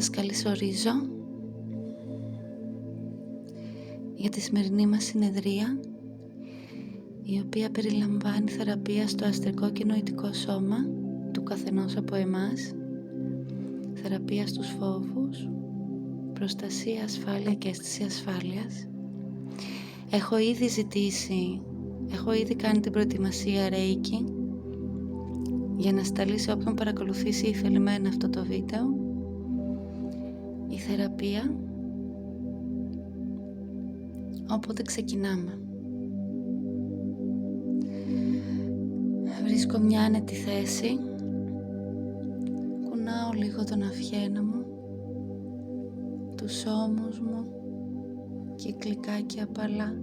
Σας καλησορίζω για τη σημερινή μας συνεδρία, η οποία περιλαμβάνει θεραπεία στο αστρικό και νοητικό σώμα του καθενός από εμάς, θεραπεία στους φόβους, προστασία, ασφάλεια και αίσθηση ασφάλειας. Έχω ήδη κάνει την προετοιμασία Reiki για να σταλεί σε όποιον παρακολουθήσει ή θελημένα αυτό το βίντεο η θεραπεία, οπότε ξεκινάμε. Βρίσκω μια άνετη θέση, κουνάω λίγο τον αυχένα μου, τους ώμους μου, κυκλικά και απαλά,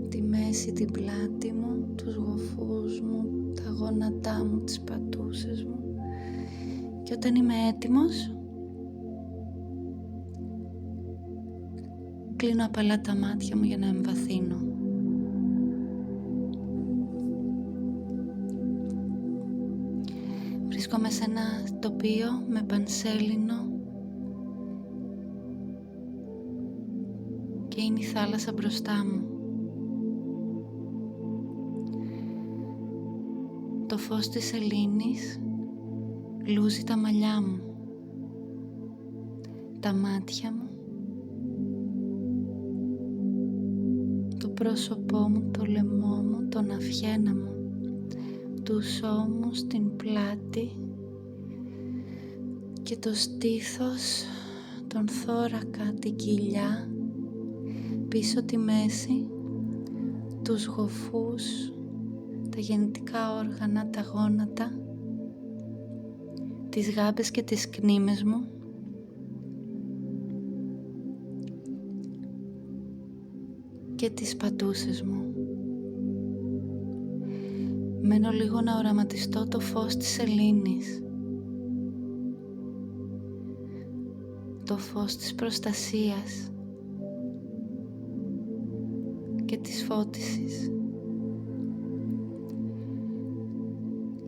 τη μέση, την πλάτη μου, τους γοφούς μου, τα γόνατά μου, τις πατούσες μου, και όταν είμαι έτοιμος κλείνω απαλά τα μάτια μου για να εμβαθύνω. Βρίσκομαι σε ένα τοπίο με πανσέλινο και είναι η θάλασσα μπροστά μου. Το φως της σελήνης λούζει τα μαλλιά μου, τα μάτια μου, το πρόσωπό μου, το λαιμό μου, τον αυχένα μου, τους ώμους, την πλάτη και το στήθος, τον θώρακα, την κοιλιά, πίσω τη μέση, τους γοφούς, τα γεννητικά όργανα, τα γόνατα, τις γάμπες και τις κνήμες μου, και τις πατούσες μου. Μένω λίγο να οραματιστώ το φως της σελήνης, το φως της προστασίας και της φώτισης.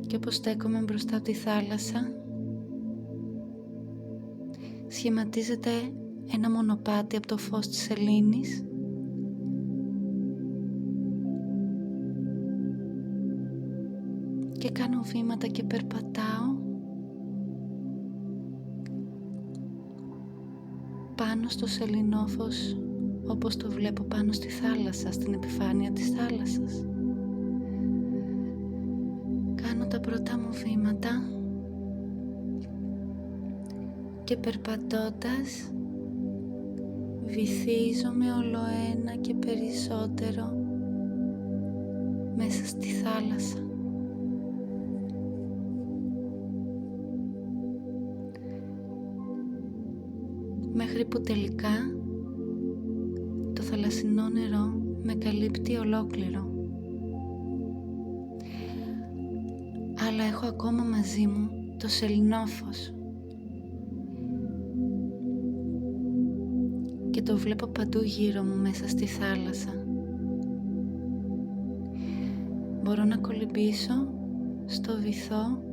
Και όπως στέκομαι μπροστά από τη θάλασσα, σχηματίζεται ένα μονοπάτι από το φως της σελήνης και κάνω βήματα και περπατάω πάνω στο σεληνόφως, όπως το βλέπω πάνω στη θάλασσα, στην επιφάνεια της θάλασσας. Κάνω τα πρώτα μου βήματα και περπατώντας βυθίζομαι όλο ένα και περισσότερο μέσα στη θάλασσα. Μέχρι που τελικά το θαλασσινό νερό με καλύπτει ολόκληρο. Αλλά έχω ακόμα μαζί μου το σεληνόφως και το βλέπω παντού γύρω μου μέσα στη θάλασσα. Μπορώ να κολυμπήσω στο βυθό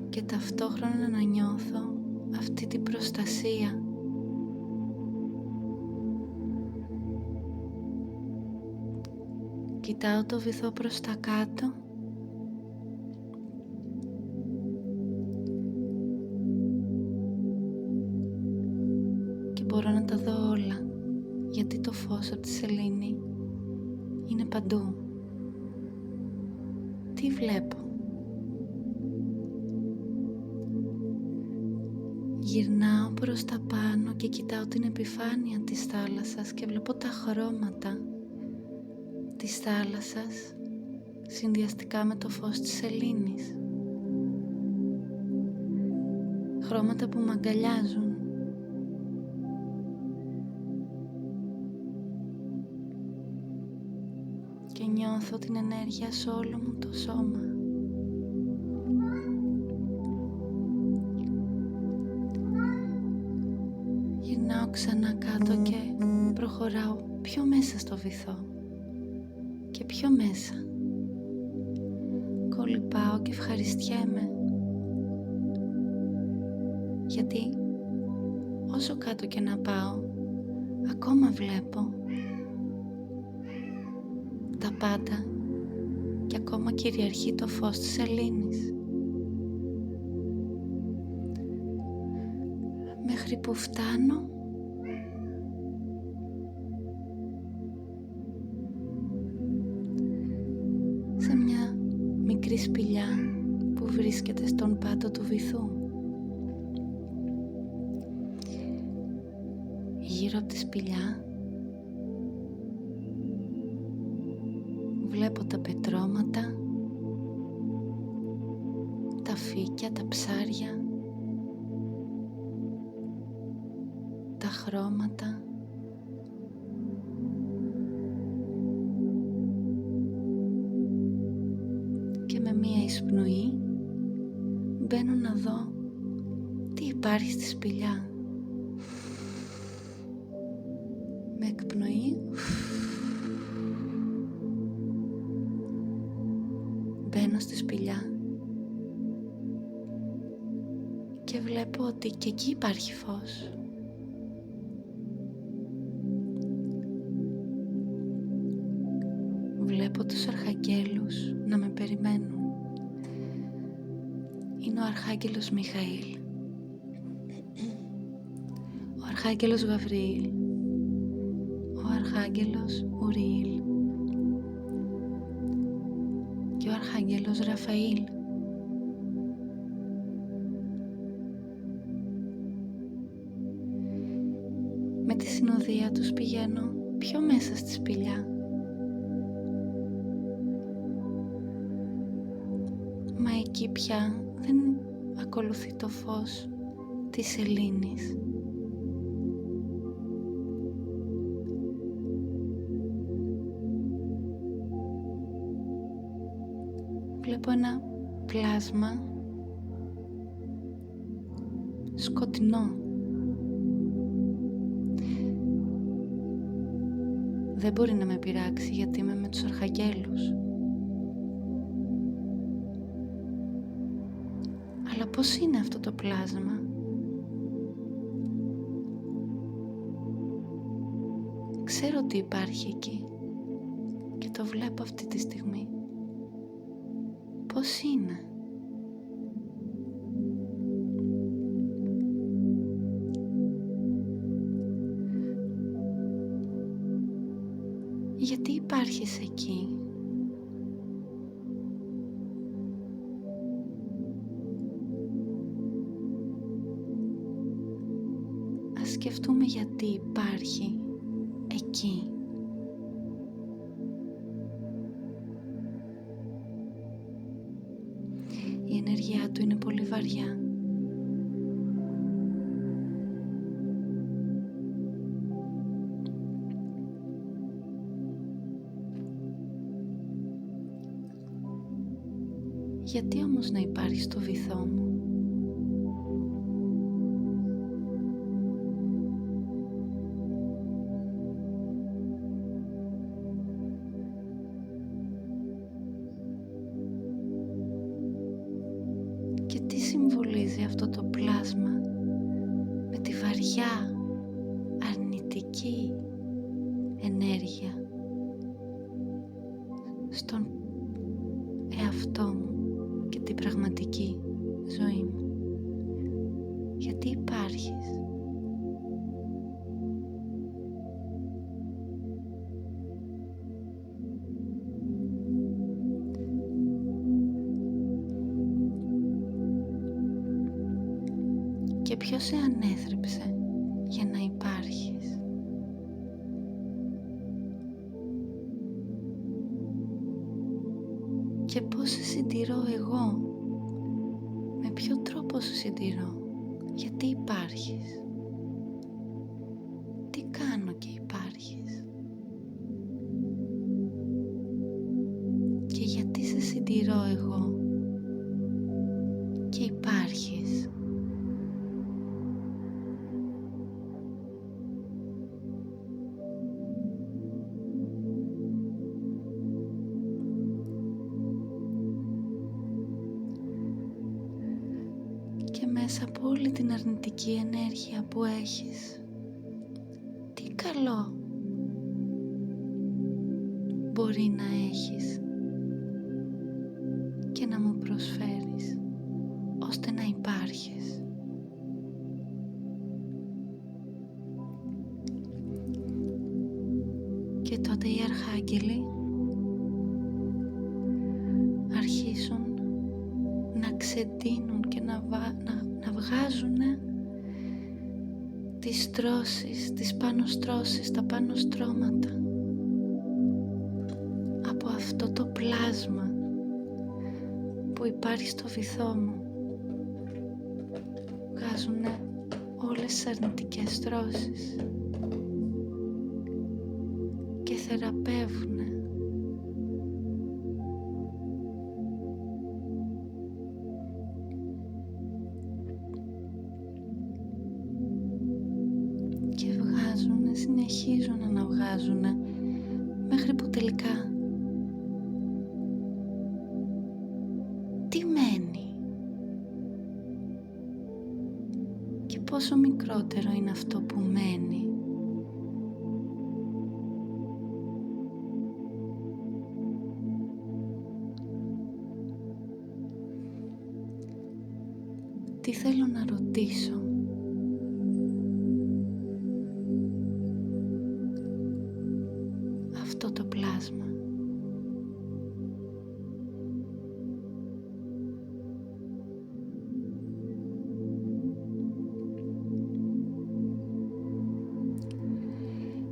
και ταυτόχρονα να νιώθω αυτή την προστασία. Κοιτάω το βυθό προς τα κάτω και μπορώ να τα δω όλα, γιατί το φως από τη σελήνη είναι παντού. Τι βλέπω? Γυρνάω προς τα πάνω και κοιτάω την επιφάνεια της θάλασσας και βλέπω τα χρώματα της θάλασσας συνδυαστικά με το φως της σελήνης. Χρώματα που με αγκαλιάζουν. Και νιώθω την ενέργεια σε όλο μου το σώμα. Γυρνάω ξανά κάτω και προχωράω πιο μέσα στο βυθό και πιο μέσα. Κολυμπάω και ευχαριστιέμαι. γιατί όσο κάτω και να πάω, ακόμα βλέπω τα πάντα και ακόμα κυριαρχεί το φως της σελήνης. Μέχρι που φτάνω σε μια μικρή σπηλιά που βρίσκεται στον πάτο του βυθού. Γύρω από τη σπηλιά βλέπω τα πετρώματα, τα φύκια, τα ψάρια, τα χρώματα, και με μία εισπνοή μπαίνω να δω τι υπάρχει στη σπηλιά. Με εκπνοή μπαίνω στη σπηλιά και βλέπω ότι και εκεί υπάρχει φως. Βλέπω τους αρχαγγέλους να με περιμένουν. Είναι ο Αρχάγγελος Μιχαήλ, ο Αρχάγγελος Γαβριήλ, ο Αρχάγγελος Ουριήλ και ο Αρχάγγελος Ραφαήλ. Με τη συνοδεία τους πηγαίνω πιο μέσα στη σπηλιά. Μα εκεί πια δεν ακολουθεί το φως της σελήνης. Βλέπω ένα πλάσμα σκοτεινό. Δεν μπορεί να με πειράξει γιατί είμαι με τους αρχαγγέλους. Αλλά πώς είναι αυτό το πλάσμα? Ξέρω ότι υπάρχει εκεί και το βλέπω αυτή τη στιγμή. Πώς είναι? Γιατί υπάρχεις εκεί? Ας σκεφτούμε γιατί υπάρχει εκεί. Η ενέργειά του είναι πολύ βαριά. Γιατί όμως να υπάρχει στο βυθό μου? Και τι συμβολίζει αυτό το πλάσμα με τη βαριά αρνητική ενέργεια στον εαυτό μου και την πραγματική ζωή μου? Γιατί υπάρχεις? Και ποιος σε ανέθρεψε για να υπάρχεις? Και πώς σε συντηρώ εγώ? Με ποιο τρόπο σε συντηρώ? Γιατί υπάρχεις? Τι κάνω και υπάρχεις? Και γιατί σε συντηρώ εγώ και υπάρχεις? Και και μέσα από όλη την αρνητική ενέργεια που έχεις, τι καλό μπορεί να έχεις και να μου προσφέρεις ώστε να υπάρχεις. Και τότε οι αρχάγγελοι αρχίσουν να ξεντύνουν και να βγάζουν τις στρώσεις, τις πάνω στρώσεις, τα πάνω στρώματα από αυτό το πλάσμα που υπάρχει στο βυθό μου. Βγάζουν όλες τις αρνητικές στρώσεις και θεραπεύουν. Και βγάζουν, συνεχίζουν να βγάζουν μέχρι που τελικά τι μένει και πόσο μικρότερο είναι αυτό που μένει. Τι θέλω να ρωτήσω? Αυτό το πλάσμα.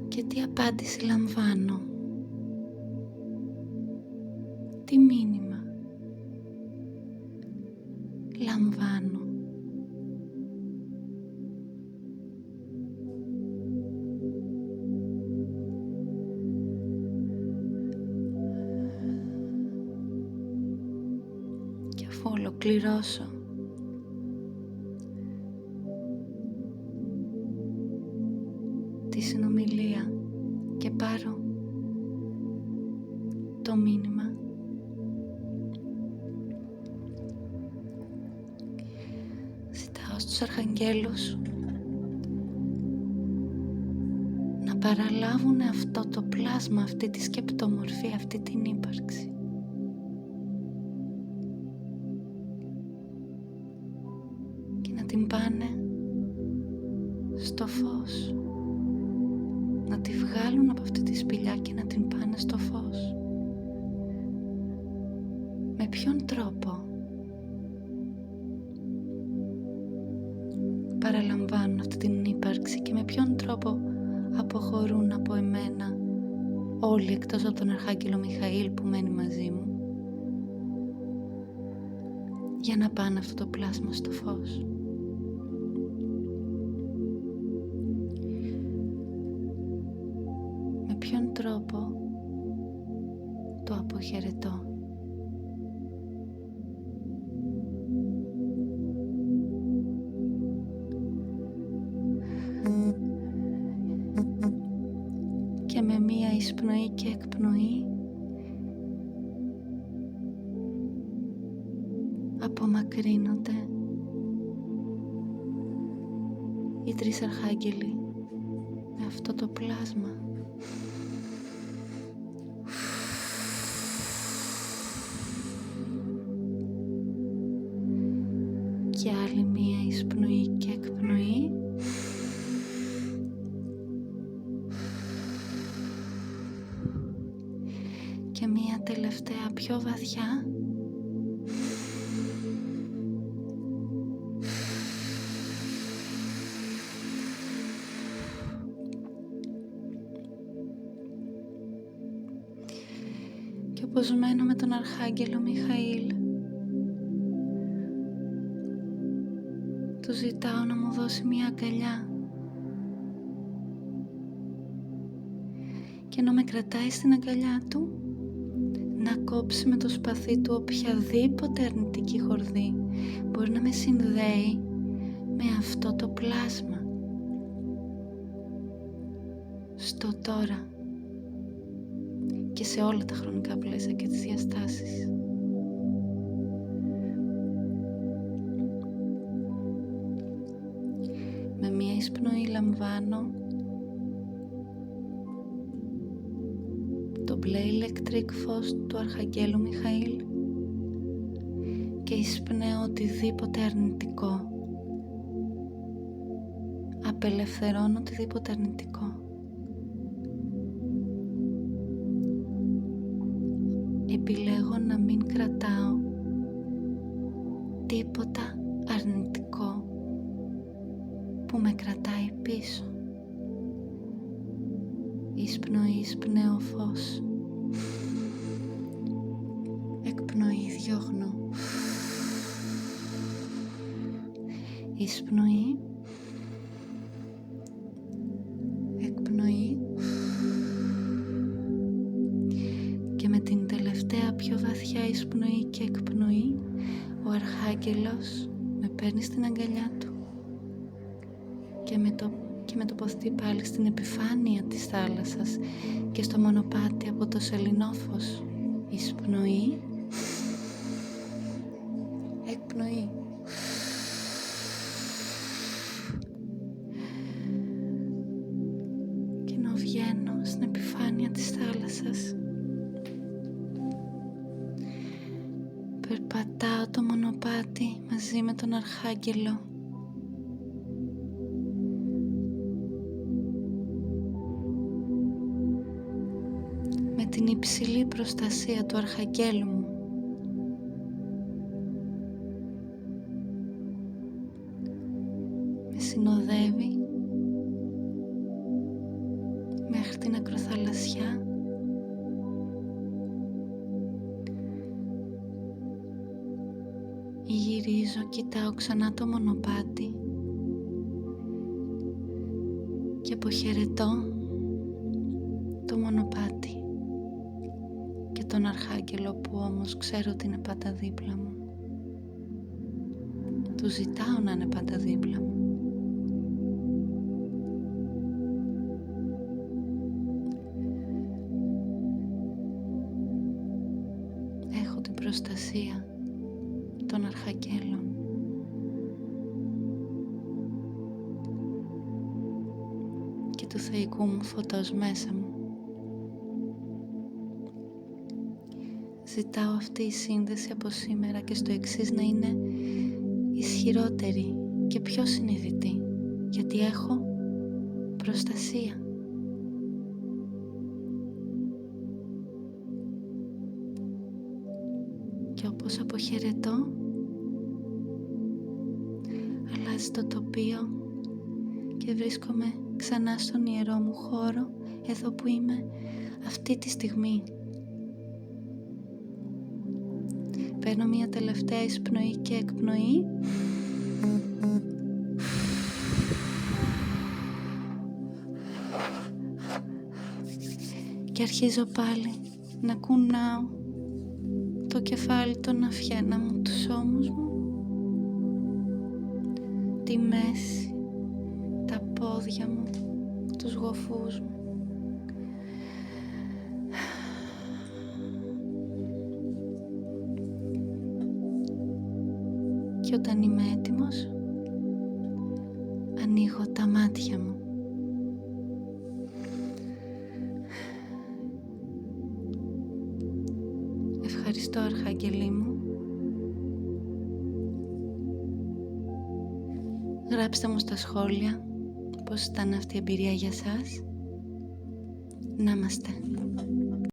Και τι απάντηση λαμβάνω? Τι μήνυμα λαμβάνω? Και αφού ολοκληρώσω τη συνομιλία και πάρω το μήνυμα, ζητάω στους αρχαγγέλους να παραλάβουν αυτό το πλάσμα, αυτή τη σκεπτομορφή, αυτή την ύπαρξη και να την πάνε στο φως, να τη βγάλουν από αυτή τη σπηλιά και να την πάνε στο φως. Με ποιον τρόπο παραλαμβάνουν αυτή την ύπαρξη και με ποιον τρόπο αποχωρούν από εμένα όλοι εκτός από τον Αρχάγγελο Μιχαήλ που μένει μαζί μου για να πάνε αυτό το πλάσμα στο φως. Με ποιον τρόπο το αποχαιρετώ? Και με μία εισπνοή και εκπνοή απομακρύνονται οι τρεις αρχάγγελοι με αυτό το πλάσμα. Και άλλη μία εισπνοή και εκπνοή. Και μία τελευταία πιο βαθιά. Και όπως μένω με τον Αρχάγγελο Μιχαήλ, του ζητάω να μου δώσει μία αγκαλιά. Και ενώ με κρατάει στην αγκαλιά του, να κόψει με το σπαθί του οποιαδήποτε αρνητική χορδή μπορεί να με συνδέει με αυτό το πλάσμα. Στο τώρα και σε όλα τα χρονικά πλαίσια και τις διαστάσεις. εισπνοή λαμβάνω το μπλε ηλεκτρικ φως του Αρχαγγέλου Μιχαήλ και εισπνέω οτιδήποτε αρνητικό. Απελευθερώνω οτιδήποτε αρνητικό. Επιλέγω να μην κρατάω τίποτα αρνητικό που με κρατάει πίσω. Εισπνοή, εισπνέω φως. Εκπνοή, διώχνω. Εισπνοή. Εκπνοή. Και με την τελευταία πιο βαθιά εισπνοή και εκπνοή, ο Αρχάγγελος με παίρνει στην αγκαλιά του και με τοποθετεί πάλι στην επιφάνεια της θάλασσας και στο μονοπάτι από το σεληνόφως. Εισπνοή. Εκπνοή. Και να βγαίνω στην επιφάνεια της θάλασσας. Περπατάω το μονοπάτι μαζί με τον Αρχάγγελο. Με την υψηλή προστασία του Αρχαγγέλου μου. Με συνοδεύει μέχρι την ακροθαλασσιά. Γυρίζω, κοιτάω ξανά το μονοπάτι και αποχαιρετώ το μονοπάτι και τον Αρχάγγελο που όμως ξέρω ότι είναι πάντα δίπλα μου. Του ζητάω να είναι πάντα δίπλα μου. Έχω την προστασία των Αρχαγγέλων. Και του θεϊκού μου φωτός μέσα μου. Ζητάω αυτή η σύνδεση από σήμερα και στο εξής να είναι ισχυρότερη και πιο συνειδητή, γιατί έχω προστασία. Και όπως αποχαιρετώ, αλλάζει το τοπίο και βρίσκομαι ξανά στον ιερό μου χώρο, εδώ που είμαι αυτή τη στιγμή. Παίρνω μια τελευταία εισπνοή και εκπνοή. Και αρχίζω πάλι να κουνάω το κεφάλι, τον αφιένα μου, τους ώμους μου, τη μέση, τα πόδια μου, τους γοφούς μου. Και όταν είμαι έτοιμος, ανοίγω τα μάτια μου. Ευχαριστώ, Αρχάγγελοι μου. Γράψτε μου στα σχόλια πώς ήταν αυτή η εμπειρία για σας. Να είμαστε.